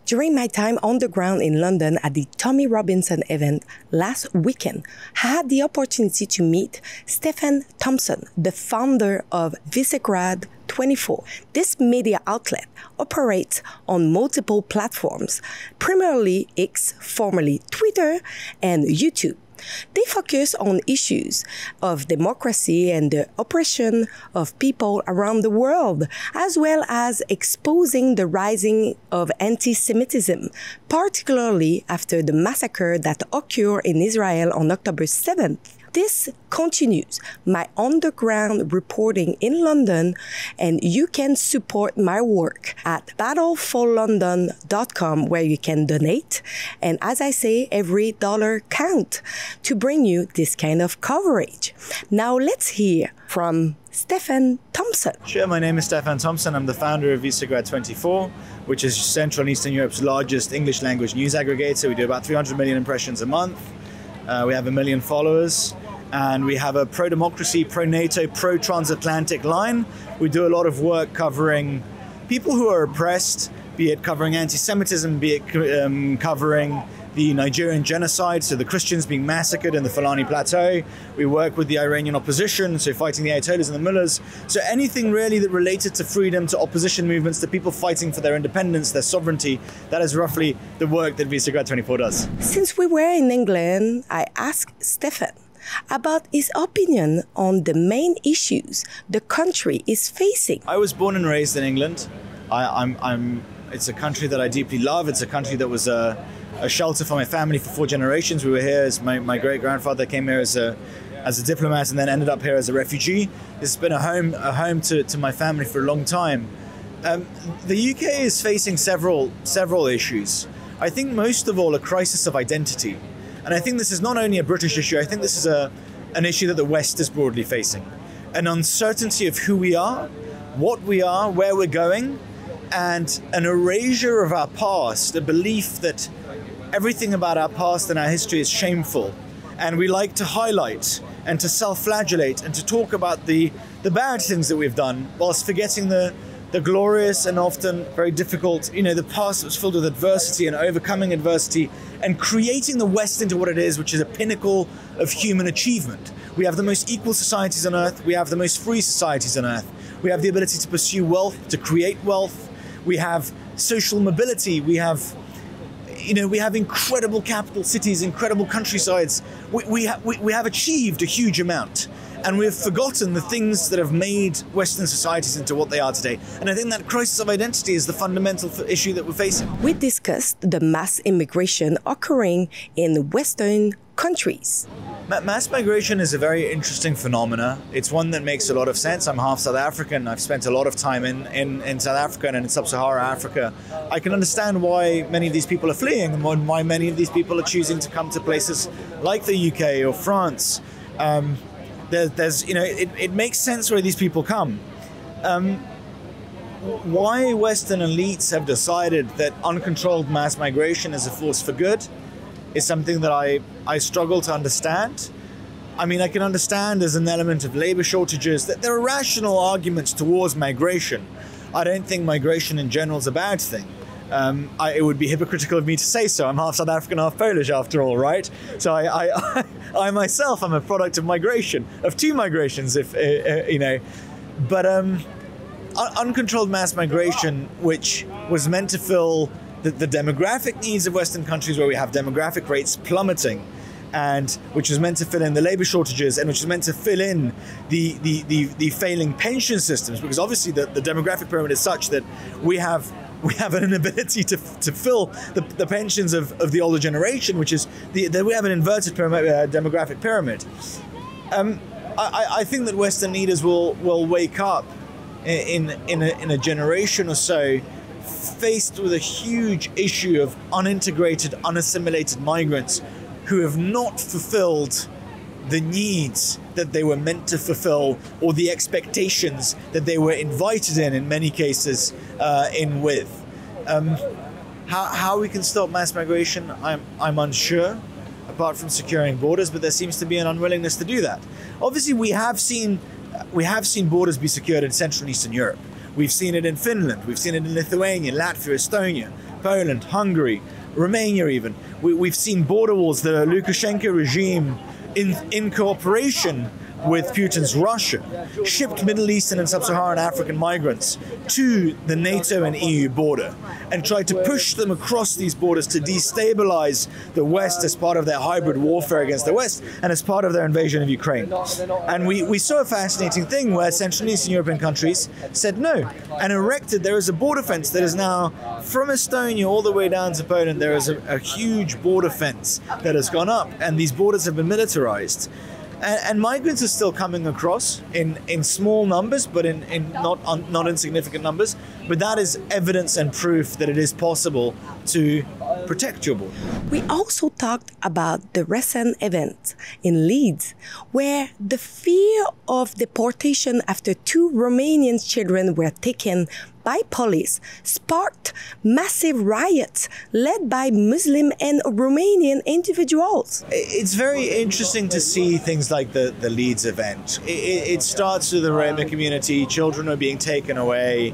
During my time on the ground in London at the Tommy Robinson event last weekend, I had the opportunity to meet Stephen Thompson, the founder of Visegrad 24. This media outlet operates on multiple platforms, primarily X, formerly Twitter, and YouTube. They focus on issues of democracy and the oppression of people around the world, as well as exposing the rising of anti-Semitism, particularly after the massacre that occurred in Israel on October 7th. This continues my underground reporting in London, and you can support my work at battleforlondon.com, where you can donate. And as I say, every dollar counts to bring you this kind of coverage. Now let's hear from Stephen Thompson. Sure, my name is Stephen Thompson. I'm the founder of Visegrad 24, which is Central and Eastern Europe's largest English language news aggregator. We do about 300 million impressions a month. We have 1 million followers. And we have a pro-democracy, pro-NATO, pro-transatlantic line. We do a lot of work covering people who are oppressed, be it covering anti-Semitism, be it covering the Nigerian genocide, so the Christians being massacred in the Fulani Plateau. We work with the Iranian opposition, so fighting the Ayatollahs and the mullahs. So anything really that related to freedom, to opposition movements, to people fighting for their independence, their sovereignty, that is roughly the work that Visegrad 24 does. Since we were in England, I asked Stephen about his opinion on the main issues the country is facing. I was born and raised in England. It's a country that I deeply love. It's a country that was a shelter for my family for 4 generations. We were here as my great-grandfather came here as a diplomat and then ended up here as a refugee. This has been a home to my family for a long time. The UK is facing several issues. I think most of all a crisis of identity. And I think this is not only a British issue, I think this is an issue that the West is broadly facing. An uncertainty of who we are, what we are, where we're going, and an erasure of our past, a belief that everything about our past and our history is shameful. And we like to highlight and to self-flagellate and to talk about the bad things that we've done, whilst forgetting the glorious and often very difficult, the past that was filled with adversity and overcoming adversity and creating the West into what it is, which is a pinnacle of human achievement. We have the most equal societies on earth. We have the most free societies on earth. We have the ability to pursue wealth, to create wealth. We have social mobility. We have incredible capital cities, incredible countrysides. We have achieved a huge amount. And we've forgotten the things that have made Western societies into what they are today. And I think that crisis of identity is the fundamental issue that we're facing. We discussed the mass immigration occurring in Western countries. Mass migration is a very interesting phenomena. It's one that makes a lot of sense. I'm half South African. I've spent a lot of time in South Africa and in Sub-Saharan Africa. I can understand why many of these people are fleeing and why many of these people are choosing to come to places like the UK or France. It makes sense where these people come. Why Western elites have decided that uncontrolled mass migration is a force for good is something that I struggle to understand. I mean, I can understand there's an element of labor shortages, that there are rational arguments towards migration. I don't think migration in general is a bad thing. It would be hypocritical of me to say so. I'm half South African, half Polish after all, right? So I myself am a product of migration, of 2 migrations, But uncontrolled mass migration, which was meant to fill the demographic needs of Western countries where we have demographic rates plummeting, and which was meant to fill in the labor shortages and which was meant to fill in the failing pension systems, because obviously the demographic pyramid is such that we have an inability to fill the pensions of the older generation, which is we have an inverted demographic pyramid. I think that Western leaders will wake up in a generation or so, faced with a huge issue of unintegrated, unassimilated migrants who have not fulfilled the needs that they were meant to fulfill, or the expectations that they were invited in many cases, with. How we can stop mass migration, I'm unsure, apart from securing borders, but there seems to be an unwillingness to do that. Obviously, we have seen borders be secured in Central and Eastern Europe. We've seen it in Finland, we've seen it in Lithuania, Latvia, Estonia. Poland, Hungary, Romania even. We've seen border wars. The Lukashenko regime, in cooperation with Putin's Russia, shipped Middle Eastern and Sub-Saharan African migrants to the NATO and EU border and tried to push them across these borders to destabilize the West as part of their hybrid warfare against the West and as part of their invasion of Ukraine. And we saw a fascinating thing where Central and Eastern European countries said no and erected, there is a border fence that is now from Estonia all the way down to Poland. There is a huge border fence that has gone up, and these borders have been militarized. And migrants are still coming across in small numbers, but in not insignificant numbers. But that is evidence and proof that it is possible to protect your border. We also talked about the recent event in Leeds, where the fear of deportation after 2 Romanian children were taken by police sparked massive riots led by Muslim and Romanian individuals. It's very interesting to see things like the Leeds event. It starts with the Roma community. Children are being taken away.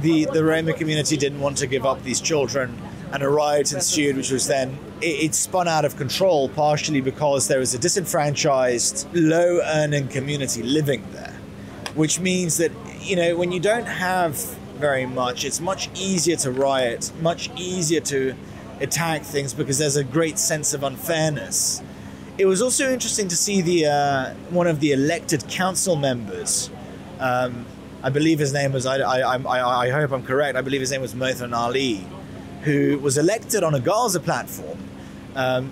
The Roma community didn't want to give up these children, and a riot ensued, which was then, it spun out of control, partially because there is a disenfranchised, low-earning community living there, which means that, you know, when you don't have very much, it's much easier to riot, much easier to attack things because there's a great sense of unfairness. It was also interesting to see one of the elected council members, I believe his name was, I hope I'm correct, I believe his name was Mohsen Ali, who was elected on a Gaza platform.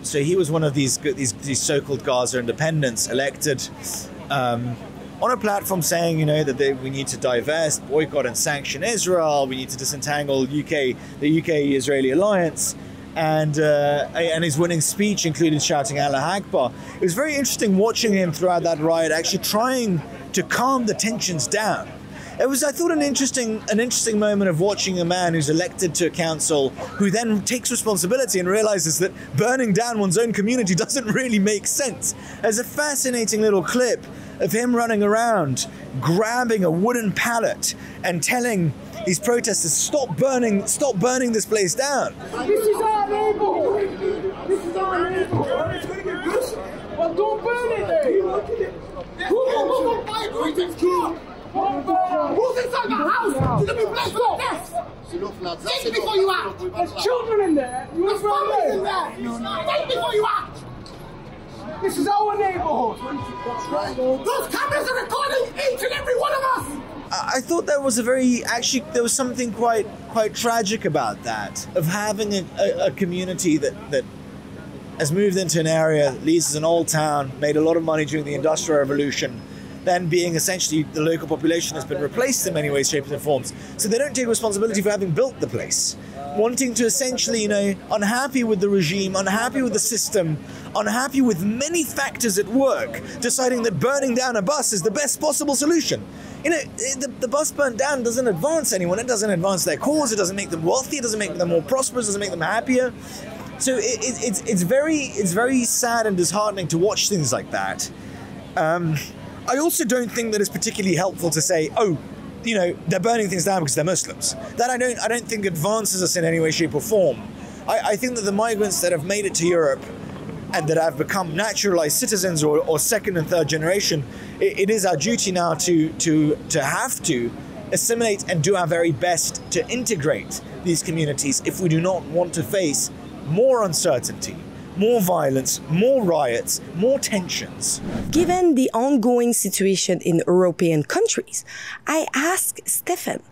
So he was one of these so-called Gaza independents elected on a platform saying, you know, that we need to divest, boycott and sanction Israel, we need to disentangle the UK-Israeli alliance, and his winning speech included shouting Allah Akbar. It was very interesting watching him throughout that riot, actually trying to calm the tensions down. It was, I thought, an interesting moment of watching a man who's elected to a council who then takes responsibility and realizes that burning down one's own community doesn't really make sense. There's a fascinating little clip of him running around, grabbing a wooden pallet and telling these protesters, stop burning this place down. This is our neighborhood. This is our neighborhood. Well, don't burn it then. Who wants to buy everything's key? Who's inside the house? You're gonna be blessed with death. Think before you act. There's children in there. There's families in there. Think before you act. This is our neighborhood. Those cameras are recording each and every one of us. I thought there was there was something quite tragic about that, of having a community that has moved into an area. Leeds is an old town, made a lot of money during the Industrial Revolution, then being essentially the local population has been replaced in many ways, shapes and forms. So they don't take responsibility for having built the place. Wanting to essentially, you know, unhappy with the regime, unhappy with the system, unhappy with many factors at work, deciding that burning down a bus is the best possible solution. You know, the bus burnt down doesn't advance anyone. It doesn't advance their cause. It doesn't make them wealthy. It doesn't make them more prosperous. It doesn't make them happier. So it's very sad and disheartening to watch things like that. I also don't think that it's particularly helpful to say, oh, you know, they're burning things down because they're Muslims. That I don't think advances us in any way, shape or form. I think that the migrants that have made it to Europe and that have become naturalized citizens or second and third generation, it is our duty now to have to assimilate and do our very best to integrate these communities if we do not want to face more uncertainty, more violence, more riots, more tensions. Given the ongoing situation in European countries, I asked Stefan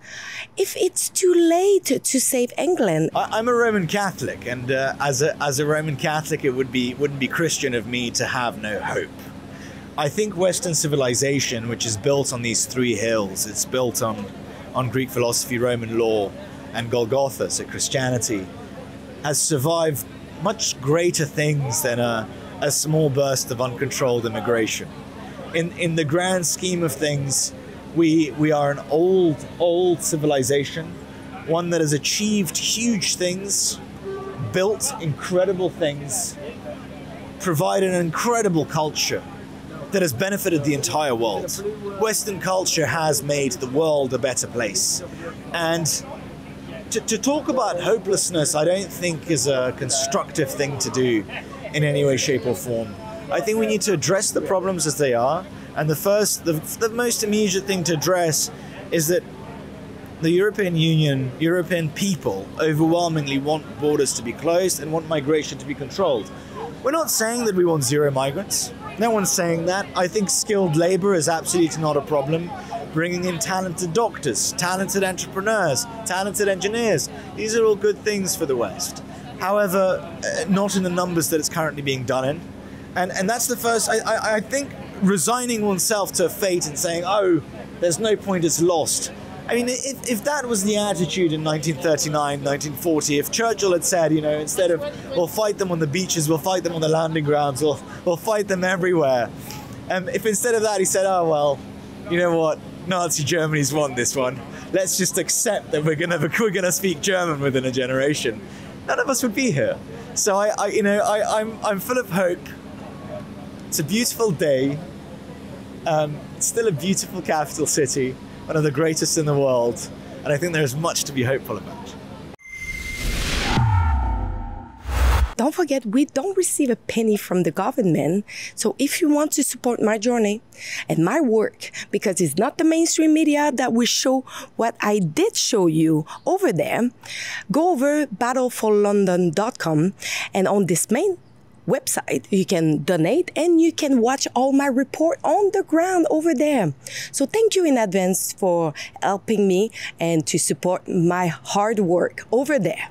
if it's too late to save England. I'm a Roman Catholic, and as a Roman Catholic, it wouldn't be Christian of me to have no hope. I think Western civilization, which is built on these 3 hills, it's built on Greek philosophy, Roman law, and Golgotha, so Christianity, has survived much greater things than a small burst of uncontrolled immigration. In the grand scheme of things, we are an old civilization, one that has achieved huge things, built incredible things, provided an incredible culture that has benefited the entire world. Western culture has made the world a better place. And to talk about hopelessness, I don't think is a constructive thing to do in any way, shape, or form. I think we need to address the problems as they are, and the most immediate thing to address is that the European Union, European people overwhelmingly want borders to be closed and want migration to be controlled. We're not saying that we want zero migrants. No one's saying that. I think skilled labor is absolutely not a problem. Bringing in talented doctors, talented entrepreneurs, talented engineers. These are all good things for the West. However, not in the numbers that it's currently being done in. And that's the first, I think resigning oneself to fate and saying, oh, there's no point, it's lost. I mean, if that was the attitude in 1939, 1940, if Churchill had said, you know, instead of we'll fight them on the beaches, we'll fight them on the landing grounds, we'll fight them everywhere. If instead of that he said, oh, well, you know what, Nazi Germany's won this one. Let's just accept that we're gonna speak German within a generation. None of us would be here. So I'm full of hope. It's a beautiful day. It's still a beautiful capital city, one of the greatest in the world, and I think there's much to be hopeful about. Don't forget, we don't receive a penny from the government. So if you want to support my journey and my work, because it's not the mainstream media that will show what I did show you over there, go over battleforlondon.com, and on this main website, you can donate and you can watch all my report on the ground over there. So thank you in advance for helping me and to support my hard work over there.